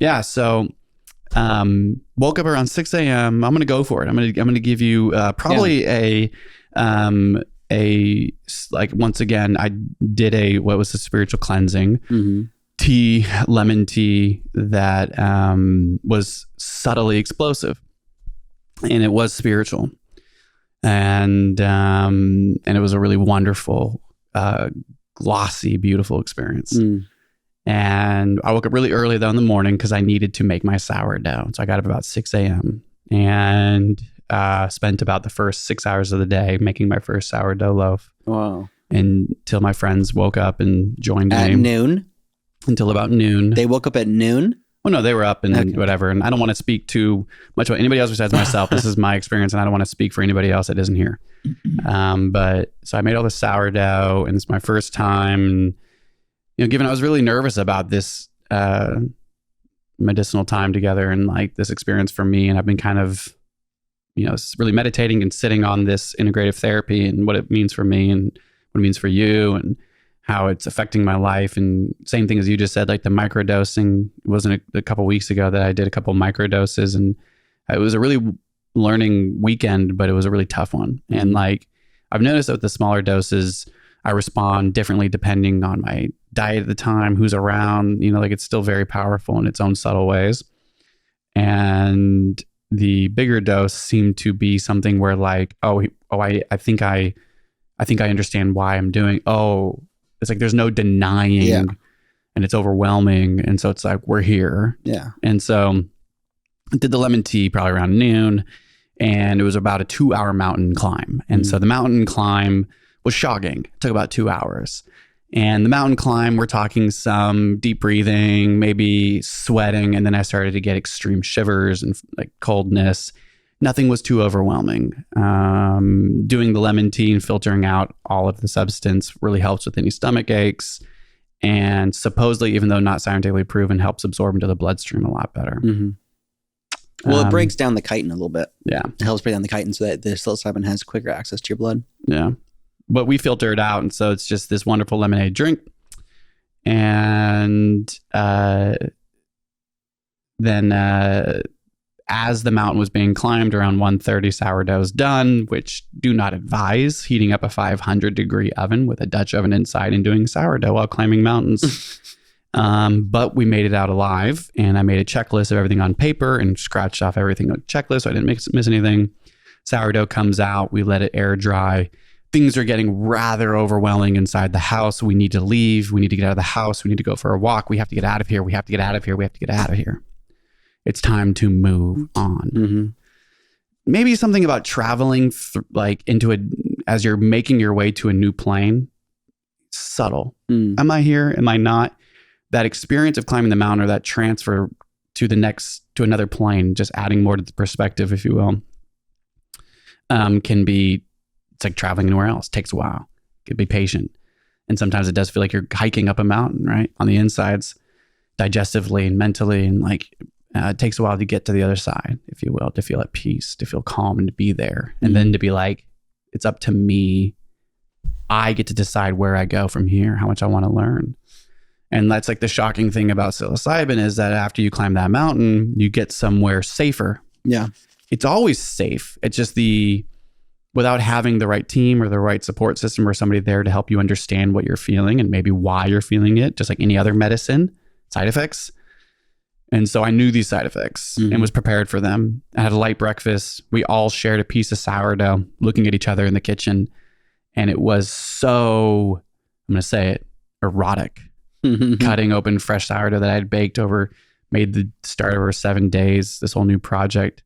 Yeah. So, woke up around 6 a.m. I'm going to go for it. I'm going to give you, probably like, once again, I did what was a spiritual cleansing tea, lemon tea that, was subtly explosive, and it was spiritual. And it was a really wonderful, glossy, beautiful experience. And I woke up really early though in the morning because I needed to make my sourdough. So I got up about 6 a.m. and spent about the first 6 hours of the day making my first sourdough loaf. Wow. Until my friends woke up and joined me. At noon? Until about noon. They woke up at noon? Oh, no, they were up and whatever. And I don't want to speak too much about anybody else besides myself. This is my experience, and I don't want to speak for anybody else that isn't here. But so I made all the sourdough, and it's my first time. And, given I was really nervous about this medicinal time together and like this experience for me, and I've been kind of, really meditating and sitting on this integrative therapy and what it means for me and what it means for you and how it's affecting my life. And same thing as you just said, like the microdosing. It wasn't a couple weeks ago that I did a couple microdoses, and it was a really learning weekend, but it was a really tough one. And like, I've noticed that with the smaller doses, I respond differently depending on my diet at the time, who's around, like it's still very powerful in its own subtle ways. And the bigger dose seemed to be something where like, I think I understand why I'm doing. It's like there's no denying, and it's overwhelming, and so it's like we're here. Yeah. And so I did the lemon tea probably around noon, and it was about a 2-hour mountain climb. And so the mountain climb was shocking. It took about 2 hours. And the mountain climb, we're talking some deep breathing, maybe sweating, and then I started to get extreme shivers and like coldness. Nothing was too overwhelming. Doing the lemon tea and filtering out all of the substance really helps with any stomach aches. And supposedly, even though not scientifically proven, helps absorb into the bloodstream a lot better. Well, it breaks down the chitin a little bit. Yeah. It helps break down the chitin so that the psilocybin has quicker access to your blood. Yeah. But we filter it out. And so it's just this wonderful lemonade drink. And then as the mountain was being climbed around 1:30, sourdough's done, which do not advise heating up a 500-degree oven with a Dutch oven inside and doing sourdough while climbing mountains. But we made it out alive, and I made a checklist of everything on paper and scratched off everything on the checklist so I didn't miss anything. Sourdough comes out. We let it air dry. Things are getting rather overwhelming inside the house. We need to leave. We need to get out of the house. We need to go for a walk. We have to get out of here. We have to get out of here. We have to get out of here. It's time to move on. Maybe something about traveling as you're making your way to a new plane. Subtle. Am I here? Am I not? That experience of climbing the mountain, or that transfer to another plane, just adding more to the perspective, if you will, it's like traveling anywhere else. It takes a while. You could be patient. And sometimes it does feel like you're hiking up a mountain, right? On the insides, digestively and mentally, and it takes a while to get to the other side, if you will, to feel at peace, to feel calm, and to be there. And then to be like, it's up to me. I get to decide where I go from here, how much I want to learn. And that's like the shocking thing about psilocybin is that after you climb that mountain, you get somewhere safer. Yeah. It's always safe. It's just without having the right team or the right support system or somebody there to help you understand what you're feeling and maybe why you're feeling it, just like any other medicine, side effects. And so I knew these side effects and was prepared for them. I had a light breakfast. We all shared a piece of sourdough, looking at each other in the kitchen. And it was so, I'm going to say it, erotic. Cutting open fresh sourdough that I had baked made the start over 7 days, this whole new project.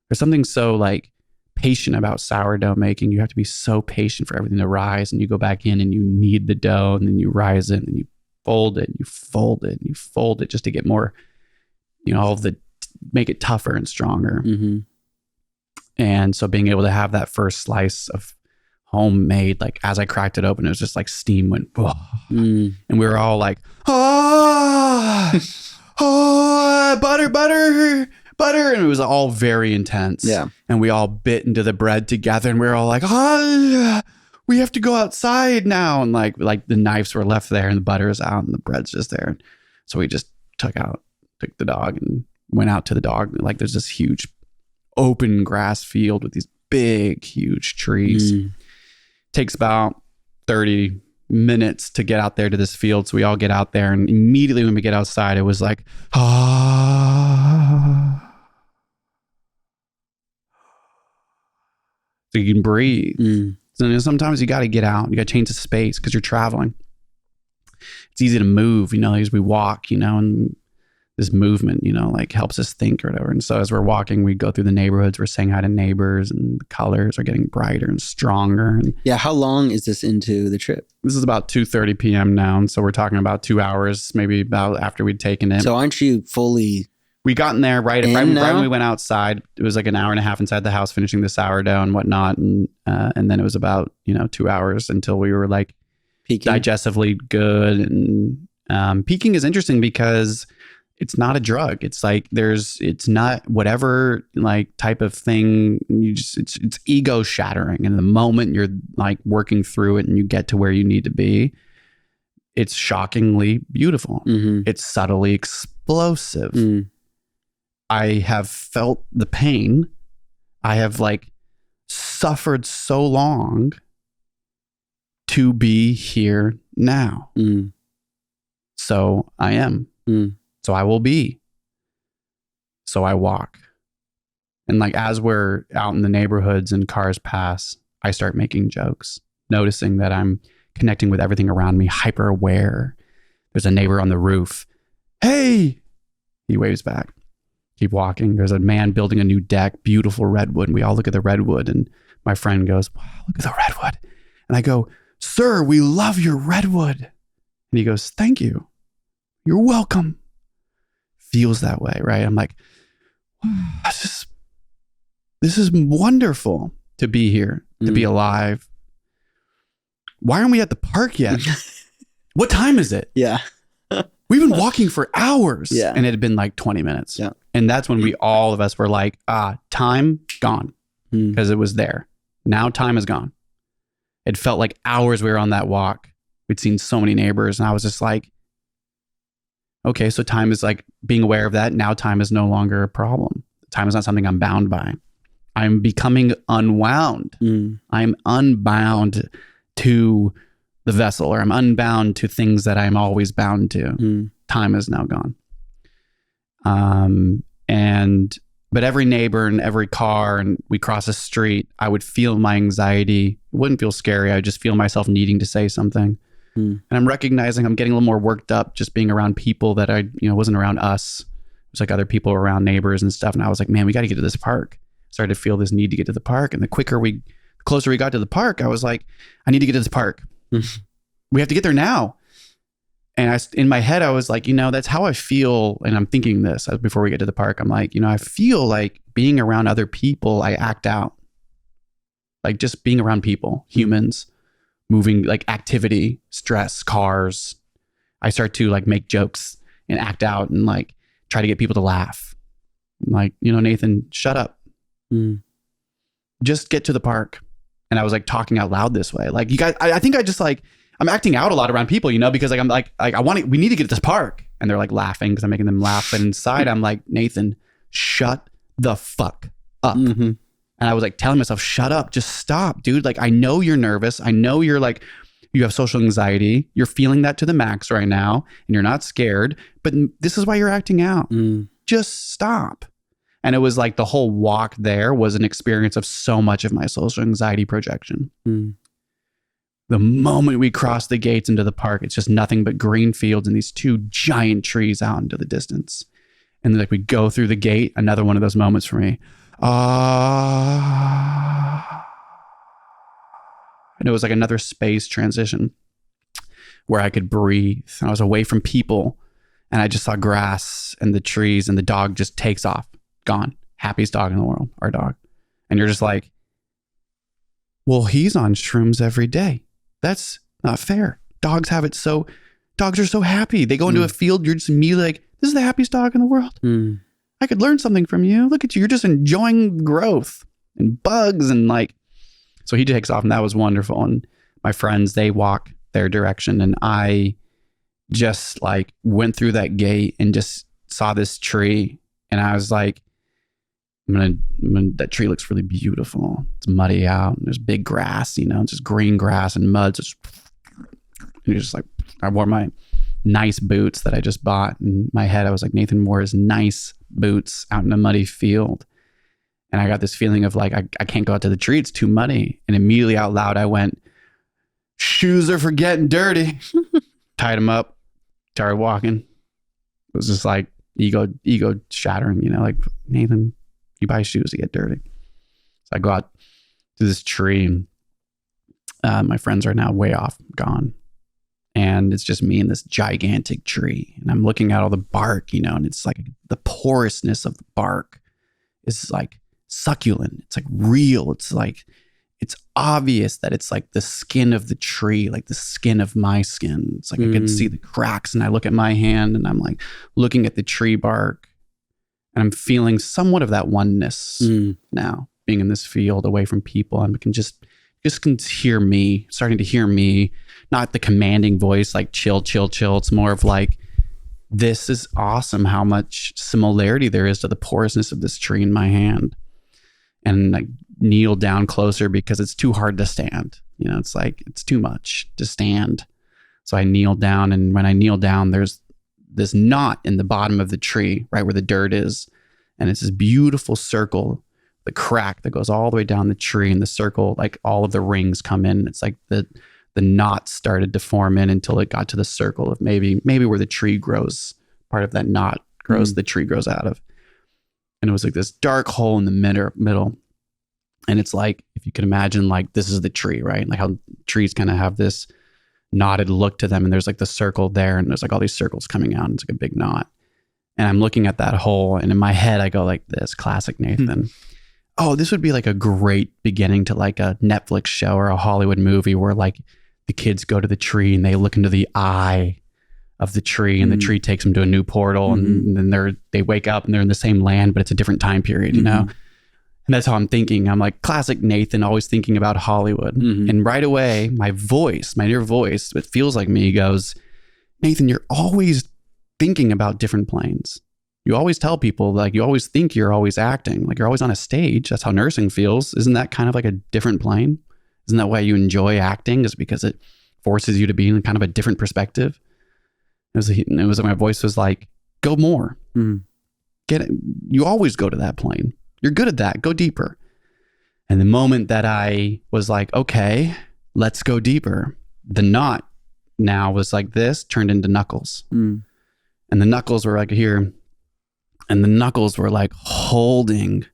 There's something so like patient about sourdough making. You have to be so patient for everything to rise, and you go back in and you knead the dough, and then you rise it, and you fold it, and you fold it, and you fold it just to get more, make it tougher and stronger. And so being able to have that first slice of homemade, like as I cracked it open, it was just like steam went, and we were all like, butter. And it was all very intense. Yeah. And we all bit into the bread together, and we were all like, we have to go outside now. And like the knives were left there, and the butter is out, and the bread's just there. So we just took out took the dog and went out to the dog. Like there's this huge open grass field with these big, huge trees. Takes about 30 minutes to get out there to this field. So we all get out there, and immediately when we get outside, it was like, ah. So you can breathe. So sometimes you got to get out. You got to change the space because you're traveling. It's easy to move, as we walk, and this movement, like helps us think or whatever. And so as we're walking, we go through the neighborhoods, we're saying hi to neighbors, and the colors are getting brighter and stronger. And yeah. How long is this into the trip? this is about 2:30 p.m. now. And so we're talking about 2 hours, maybe about after we'd taken it. So aren't you fully... We got in there right when we went outside. It was like an hour and a half inside the house finishing the sourdough and whatnot. And then it was about, 2 hours until we were like peaking? Digestively good. And peaking is interesting because it's not a drug. It's like it's not whatever like type of thing. It's ego shattering. And the moment you're like working through it and you get to where you need to be, it's shockingly beautiful. It's subtly explosive. I have felt the pain. I have like suffered so long to be here now. So I am. So I will be. So I walk. And like as we're out in the neighborhoods and cars pass, I start making jokes, noticing that I'm connecting with everything around me, hyper aware. There's a neighbor on the roof. Hey, he waves back. Keep walking. There's a man building a new deck, beautiful redwood. And we all look at the redwood, and my friend goes, wow, look at the redwood. And I go, sir, we love your redwood. And he goes, thank you. You're welcome. Feels that way, right? I'm like, wow, this is wonderful to be here, to be alive. Why aren't we at the park yet? What time is it? Yeah. We've been walking for hours. Yeah. And it had been like 20 minutes. Yeah. And that's when all of us were like, time gone. Because it was there. Now time is gone. It felt like hours we were on that walk. We'd seen so many neighbors, and I was just like, okay, so time is like being aware of that. Now time is no longer a problem. Time is not something I'm bound by. I'm becoming unwound. I'm unbound to the vessel, or I'm unbound to things that I'm always bound to. Time is now gone. But every neighbor and every car, and we cross a street, I would feel my anxiety. It wouldn't feel scary. I would just feel myself needing to say something. And I'm recognizing I'm getting a little more worked up just being around people that I, wasn't around us. It was like other people around, neighbors and stuff. And I was like, man, we got to get to this park. Started to feel this need to get to the park. And the closer we got to the park, I was like, I need to get to this park. We have to get there now. And in my head, I was like, that's how I feel. And I'm thinking this before we get to the park. I'm like, I feel like being around other people, I act out. Like just being around people, humans, moving, like activity, stress, cars. I start to like make jokes and act out and like try to get people to laugh. I'm like, Nathan, shut up. Just get to the park. And I was like talking out loud this way. Like you guys, I think I just like, I'm acting out a lot around people, because like I'm like we need to get to this park. And they're like laughing because I'm making them laugh. But inside I'm like, Nathan, shut the fuck up. And I was like telling myself, shut up, just stop, dude. Like I know you're nervous. I know you're like, you have social anxiety. You're feeling that to the max right now and you're not scared, but this is why you're acting out. Just stop. And it was like the whole walk there was an experience of so much of my social anxiety projection. The moment we cross the gates into the park, it's just nothing but green fields and these two giant trees out into the distance. And like we go through the gate, another one of those moments for me. And it was like another space transition where I could breathe. And I was away from people and I just saw grass and the trees, and the dog just takes off, gone. Happiest dog in the world, our dog. And you're just like, well, he's on shrooms every day. That's not fair. Dogs are so happy. They go into a field, you're just immediately like, this is the happiest dog in the world. I could learn something from you. Look at you. You're just enjoying growth and bugs and like, so he takes off, and that was wonderful. And my friends, they walk their direction. And I just like went through that gate and just saw this tree and I was like, that tree looks really beautiful. It's muddy out and there's big grass, just green grass and mud. So just like, I wore my nice boots that I just bought. In my head, I was like, Nathan wore his nice boots out in a muddy field. And I got this feeling of like, I can't go out to the tree. It's too muddy. And immediately out loud, I went, shoes are for getting dirty. Tied them up, started walking. It was just like ego shattering, like, Nathan, you buy shoes to get dirty. So I go out to this tree. My friends are now way off, gone. And it's just me and this gigantic tree. And I'm looking at all the bark, and it's like the porousness of the bark is like succulent. It's like real. It's like, it's obvious that it's like the skin of the tree, like the skin of my skin. It's like I could see the cracks, and I look at my hand and I'm like looking at the tree bark and I'm feeling somewhat of that oneness now, being in this field away from people. I can just can hear me, starting to hear me, not the commanding voice, like chill, chill, chill. It's more of like, this is awesome how much similarity there is to the porousness of this tree in my hand. And I kneel down closer because it's too hard to stand. It's like, it's too much to stand. So I kneel down, and when I kneel down, there's this knot in the bottom of the tree, right where the dirt is. And it's this beautiful circle, the crack that goes all the way down the tree, and the circle, like all of the rings come in. It's like the knot started to form in until it got to the circle of maybe where the tree grows, part of that knot grows, the tree grows out of. And it was like this dark hole in the middle. And it's like, if you can imagine, like, this is the tree, right? Like how trees kind of have this knotted look to them. And there's like the circle there, and there's like all these circles coming out, and it's like a big knot. And I'm looking at that hole, and in my head, I go like this, classic Nathan. Oh, this would be like a great beginning to like a Netflix show or a Hollywood movie where like the kids go to the tree and they look into the eye of the tree, and the tree takes them to a new portal, and then they wake up and they're in the same land, but it's a different time period, And that's how I'm thinking. I'm like classic Nathan, always thinking about Hollywood. And right away, my inner voice, it feels like me, goes, Nathan, you're always thinking about different planes. You always tell people, like, you always think you're always acting, like you're always on a stage. That's how nursing feels. Isn't that kind of like a different plane? Isn't that why you enjoy acting? Is because it forces you to be in kind of a different perspective? It was my voice was like, go more. Get it. You always go to that plane. You're good at that. Go deeper. And the moment that I was like, okay, let's go deeper, the knot now was like this, turned into knuckles. And the knuckles were like here. And the knuckles were like holding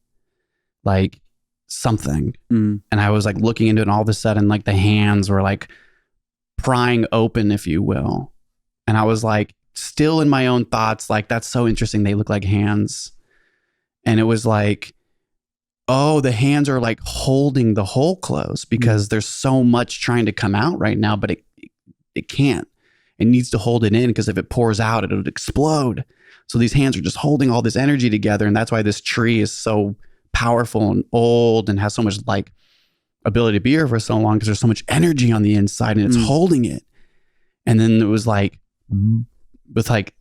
like something. And I was like looking into it, and all of a sudden, like the hands were like prying open, if you will. And I was like, still in my own thoughts, like, that's so interesting. They look like hands. And it was like, oh, the hands are like holding the hole closed because there's so much trying to come out right now, but it can't. It needs to hold it in, because if it pours out, it would explode. So these hands are just holding all this energy together. And that's why this tree is so powerful and old and has so much like ability to be here for so long, because there's so much energy on the inside and it's holding it. And then it was like, with like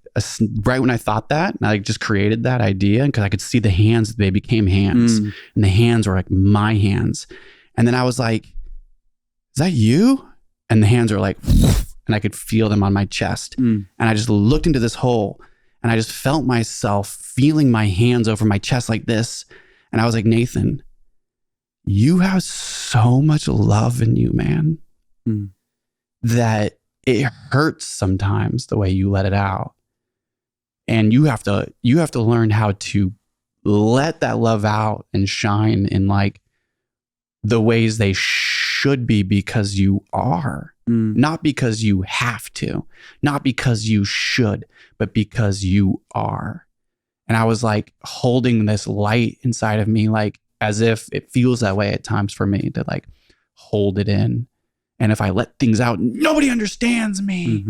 right when I thought that, and I just created that idea, because I could see the hands, they became hands, and the hands were like my hands. And then I was like, is that you? And the hands are like, and I could feel them on my chest. And I just looked into this hole, and I just felt myself feeling my hands over my chest like this. And I was like, Nathan, you have so much love in you, man, that it hurts sometimes the way you let it out. And you have to learn how to let that love out and shine in like the ways they should be, because you are, not because you have to, not because you should, but because you are. And I was like holding this light inside of me, like as if it feels that way at times for me, to like hold it in. And if I let things out, nobody understands me.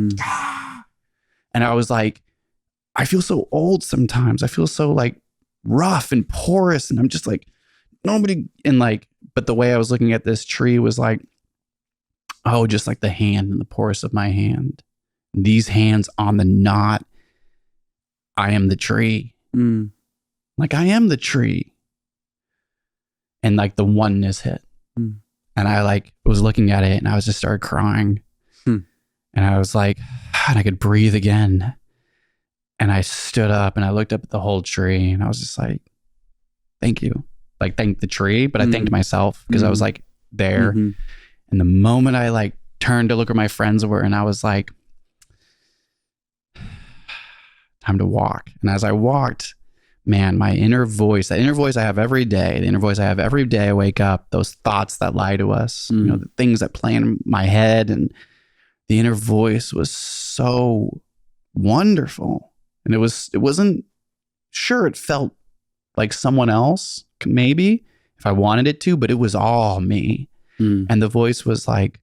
And I was like, I feel so old sometimes. I feel so like rough and porous. And I'm just like, nobody. And like, but the way I was looking at this tree was like, oh, just like the hand and the porous of my hand. These hands on the knot. I am the tree. Mm. Like, I am the tree. And like the oneness hit. Mm. And I like was looking at it and I was just started crying. Hmm. And I was like, and I could breathe again. And I stood up and I looked up at the whole tree and I was just like, thank you. Like, thank the tree, but I thanked myself because I was like there. Mm-hmm. And the moment I like turned to look where my friends were and I was like, time to walk. And as I walked, man, my inner voice, that inner voice I have every day, the inner voice I have every day I wake up, those thoughts that lie to us, you know, the things that play in my head, and the inner voice was so wonderful. And it wasn't sure, it felt like someone else, maybe if I wanted it to, but it was all me. And the voice was like,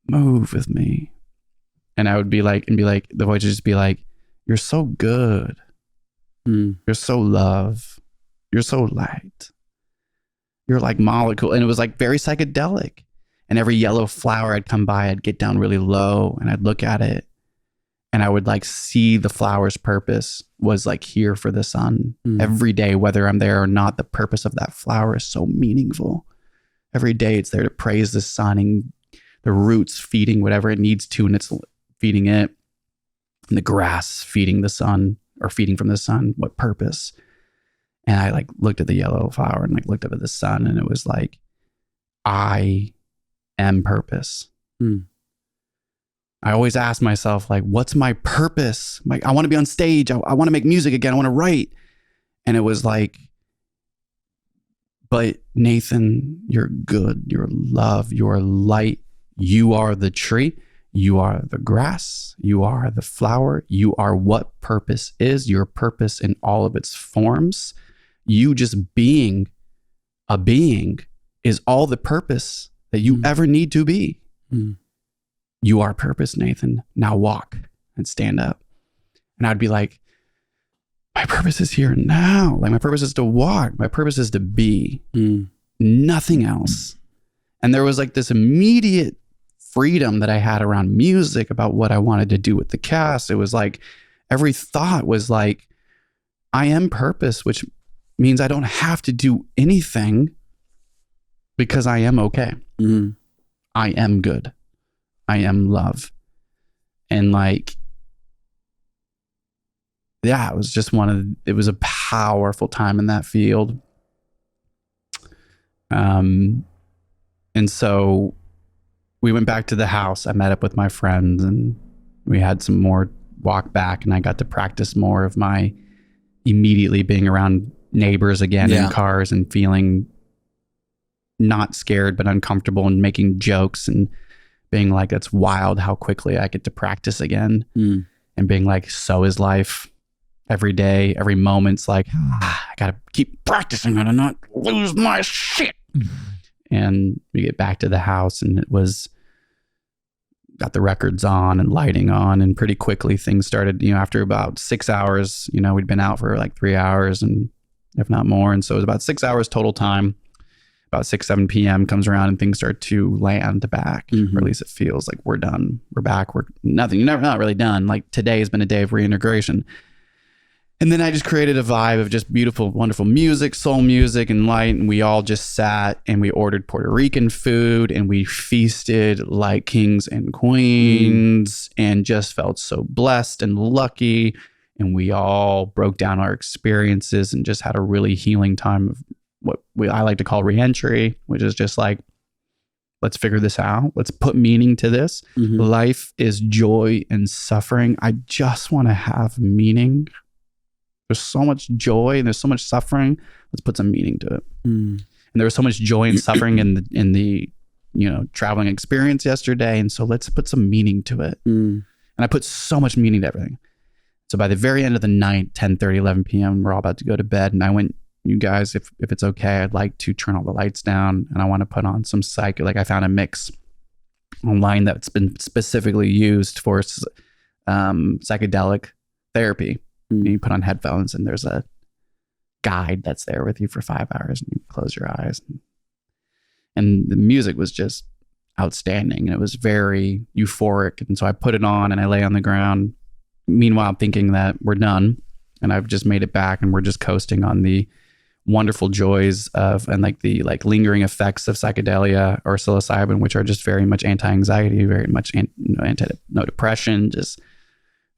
move with me. And I would be like, the voice would just be like, you're so good. You're so love. You're so light. You're like molecule. And it was like very psychedelic. And every yellow flower I'd come by, I'd get down really low and I'd look at it. And I would like see the flower's purpose was like here for the sun. Every day, whether I'm there or not, the purpose of that flower is so meaningful. Every day it's there to praise the sun and the roots feeding whatever it needs to, and it's feeding it. And the grass feeding the sun or feeding from the sun, what purpose? And I like looked at the yellow flower and like looked up at the sun, and it was like, I am purpose. I always ask myself, like, what's my purpose? Like, I want to be on stage. I want to make music again. I want to write. And it was like, but Nathan, you're good. You're love. You're light. You are the tree. You are the grass. You are the flower. You are what purpose is. Your purpose in all of its forms. You just being a being is all the purpose that you ever need to be. You are purpose, Nathan. Now walk and stand up. And I'd be like, my purpose is here now. Like, my purpose is to walk. My purpose is to be. Nothing else. And there was like this immediate freedom that I had around music about what I wanted to do with the cast. It was like every thought was like, I am purpose, which means I don't have to do anything because I am okay. I am good. I am love. And like, yeah, it was just it was a powerful time in that field. And so we went back to the house. I met up with my friends and we had some more walk back, and I got to practice more of my immediately being around neighbors again in cars and feeling not scared, but uncomfortable, and making jokes and being like, that's wild how quickly I get to practice again. And being like, so is life. Every day, every moment's like, I gotta keep practicing to not lose my shit. And we get back to the house, and it was got the records on and lighting on, and pretty quickly things started, after about 6 hours, we'd been out for like 3 hours and if not more. And so it was about 6 hours total time. About 7 p.m. comes around and things start to land back, or at least it feels like we're done. We're back. We're nothing. You're not really done. Like, today has been a day of reintegration. And then I just created a vibe of just beautiful, wonderful music, soul music and light. And we all just sat and we ordered Puerto Rican food and we feasted like kings and queens and just felt so blessed and lucky. And we all broke down our experiences and just had a really healing time of what I like to call reentry, which is just like, let's figure this out. Let's put meaning to this. Life is joy and suffering. I just want to have meaning. There's so much joy and there's so much suffering. Let's put some meaning to it. And there was so much joy and suffering in the traveling experience yesterday. And so let's put some meaning to it. And I put so much meaning to everything. So by the very end of the night, 10:30, 11 p.m., we're all about to go to bed. And I went, you guys, if it's okay, I'd like to turn all the lights down and I want to put on some I found a mix online that's been specifically used for psychedelic therapy. And you put on headphones and there's a guide that's there with you for 5 hours and you close your eyes. And the music was just outstanding and it was very euphoric. And so I put it on and I lay on the ground. Meanwhile, I'm thinking that we're done. and I've just made it back, and we're just coasting on the wonderful joys of, and like the like lingering effects of psychedelia or psilocybin, which are just very much anti-anxiety, very much no depression, just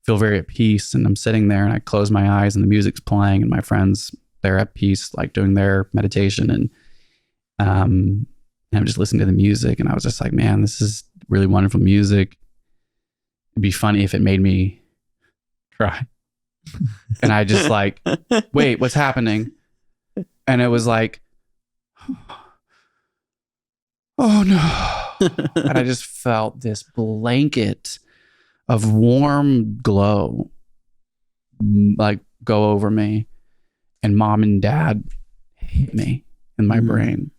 feel very at peace. And I'm sitting there and I close my eyes and the music's playing and my friends, they're at peace, like doing their meditation. And I'm just listening to the music, and I was just like, man, this is really wonderful music. It'd be funny if it made me cry. And I just like, wait, what's happening? And it was like, oh no. And I just felt this blanket of warm glow like go over me, and mom and dad hit me in my brain.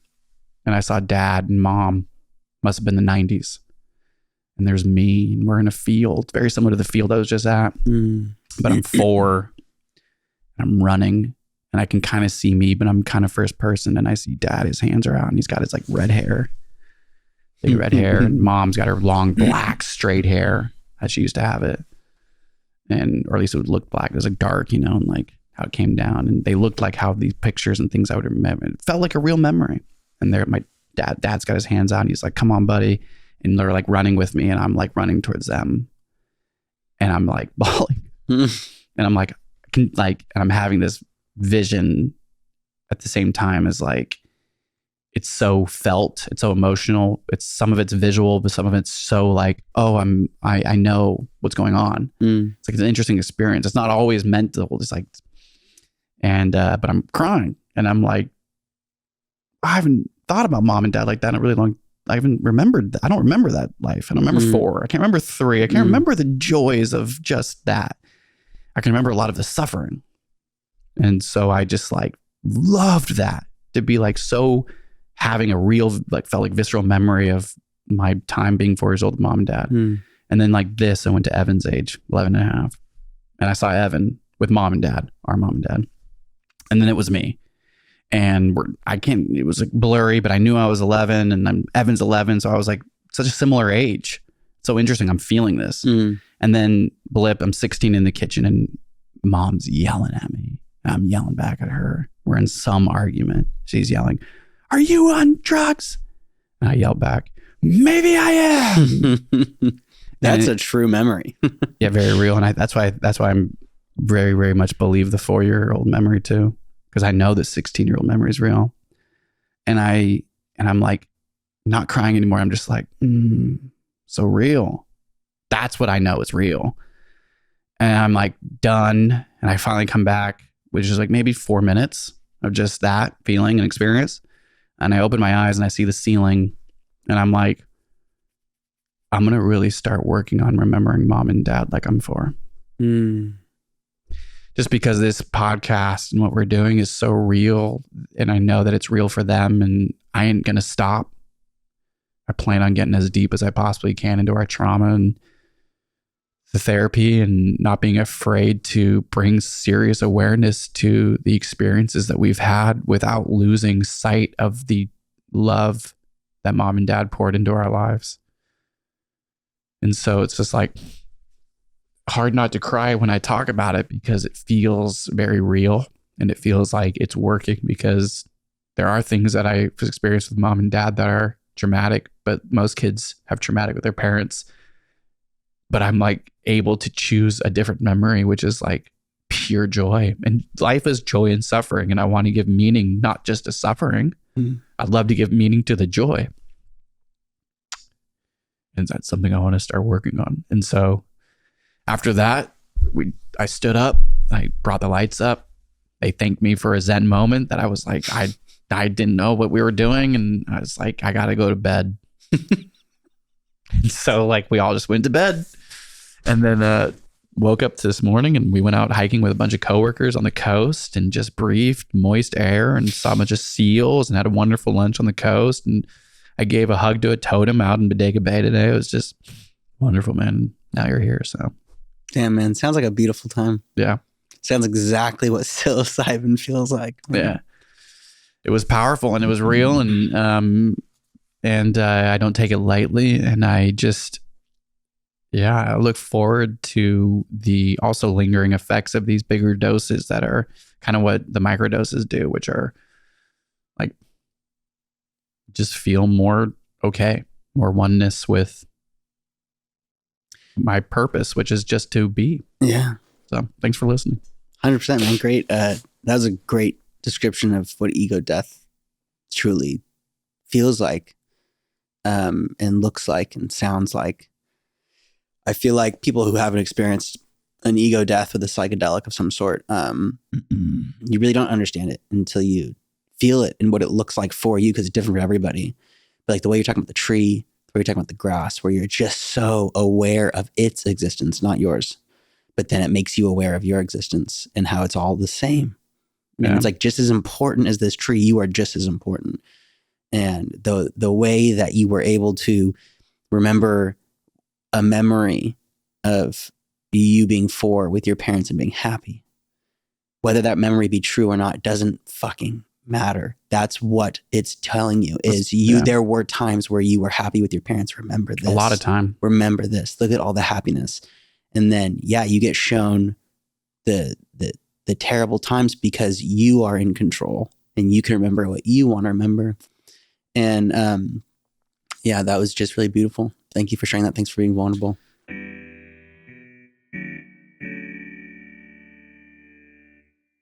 And I saw dad and mom, must have been the 90s. And there's me, and we're in a field, very similar to the field I was just at. But I'm 4, and I'm running, and I can kind of see me, but I'm kind of first person. And I see dad, his hands are out, and he's got his like red hair, big red hair. And mom's got her long, black, straight hair as she used to have it. And, or at least it would look black. It was like dark, you know, and like how it came down. And they looked like how these pictures and things I would remember. It felt like a real memory. And there, my dad's got his hands out, and he's like, come on, buddy. And they're like running with me, and I'm like running towards them, and I'm like bawling. And I'm like, and I'm having this vision at the same time as like, it's so felt, it's so emotional. It's some of it's visual, but some of it's so like, oh, I know what's going on. It's like it's an interesting experience. It's not always mental. It's like, and but I'm crying, and I'm like, I haven't thought about mom and dad like that in a really long. I haven't remembered that. I don't remember that life. I don't remember 4. I can't remember 3. I can't remember the joys of just that. I can remember a lot of the suffering. And so I just like loved that, to be like so having a real, like felt like visceral memory of my time being 4 years old with mom and dad. And then like this, I went to Evan's age, 11 and a half. And I saw Evan with mom and dad, our mom and dad. And then it was me. And it was like blurry, but I knew I was 11, and Evan's 11. So I was like such a similar age. So interesting. I'm feeling this. And then blip, I'm 16 in the kitchen, and mom's yelling at me. And I'm yelling back at her. We're in some argument. She's yelling, are you on drugs? And I yell back, maybe I am. That's a true memory. Yeah, very real. And that's why I'm very, very much believe the 4-year-old memory too. Because I know this 16-year-old memory is real. And I'm like not crying anymore. I'm just like, so real. That's what I know is real. And I'm like done. And I finally come back, which is like maybe 4 minutes of just that feeling and experience. And I open my eyes and I see the ceiling, and I'm like, I'm going to really start working on remembering mom and dad like I'm 4. Just because this podcast and what we're doing is so real, and I know that it's real for them, and I ain't going to stop. I plan on getting as deep as I possibly can into our trauma and the therapy, and not being afraid to bring serious awareness to the experiences that we've had without losing sight of the love that mom and dad poured into our lives. And so it's just like hard not to cry when I talk about it, because it feels very real, and it feels like it's working, because there are things that I've experienced with mom and dad that are traumatic, but most kids have traumatic with their parents. But I'm like able to choose a different memory, which is like pure joy. And life is joy and suffering. And I want to give meaning, not just to suffering. I'd love to give meaning to the joy. And that's something I want to start working on. And so after that, I stood up, I brought the lights up. They thanked me for a Zen moment that I was like, I didn't know what we were doing. And I was like, I got to go to bed. And so like we all just went to bed, and then woke up this morning, and we went out hiking with a bunch of coworkers on the coast, and just breathed moist air and saw a bunch of seals, and had a wonderful lunch on the coast. And I gave a hug to a totem out in Bodega Bay today. It was just wonderful, man. Now you're here. So damn, man. Sounds like a beautiful time. Yeah. Sounds exactly what psilocybin feels like. Yeah. It was powerful, and it was real, and I don't take it lightly. And I just, Yeah, I look forward to the also lingering effects of these bigger doses that are kind of what the microdoses do, which are like just feel more okay, more oneness with my purpose, which is just to be. Yeah. So thanks for listening. 100%, man. Great. That was a great description of what ego death truly feels like, and looks like and sounds like. I feel like people who haven't experienced an ego death with a psychedelic of some sort, you really don't understand it until you feel it and what it looks like for you, because it's different for everybody. But like the way you're talking about the tree, the way you're talking about the grass, where you're just so aware of its existence, not yours. But then it makes you aware of your existence and how it's all the same. And it's like just as important as this tree, you are just as important. And the way that you were able to remember a memory of you being 4 with your parents and being happy, whether that memory be true or not, doesn't fucking matter. That's what it's telling you is you. There were times where you were happy with your parents. Remember this. A lot of time. Remember this. Look at all the happiness. And then, you get shown the terrible times because you are in control and you can remember what you want to remember. And that was just really beautiful. Thank you for sharing that. Thanks for being vulnerable.